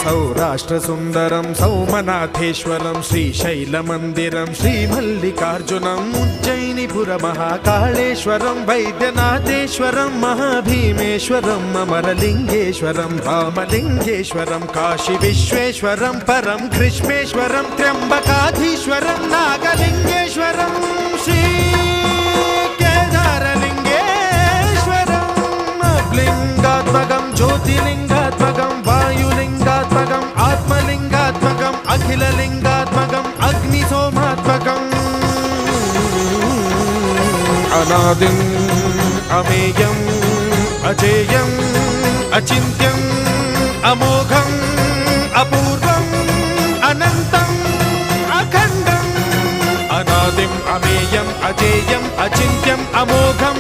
सौराष्ट्रसुन्दरं सौमनाथेश्वरं श्रीशैलमन्दिरं श्रीमल्लिकार्जुनं उज्जयिनीपुरमहाकाळेश्वरं वैद्यनाथेश्वरं महाभीमेश्वरम् अमरलिङ्गेश्वरं रामलिङ्गेश्वरं काशीविश्वेश्वरं परं कृष्णेश्वरं त्र्यम्बकाधीश्वरं नागलिङ्गेश्वरं लिंगात्मकं ज्योतिलिंगात्मकं वायुलिंगात्मकं आत्मलिंगात्मकं अखिललिंगात्मकं अग्निसोमात्मकम् अनादिं अमेयं अजेयं अचिन्त्यं अमोघं अपूर्वं अनन्तं अखण्डं अनादिं अमेयं अजेयं अचिन्त्यं अमोघं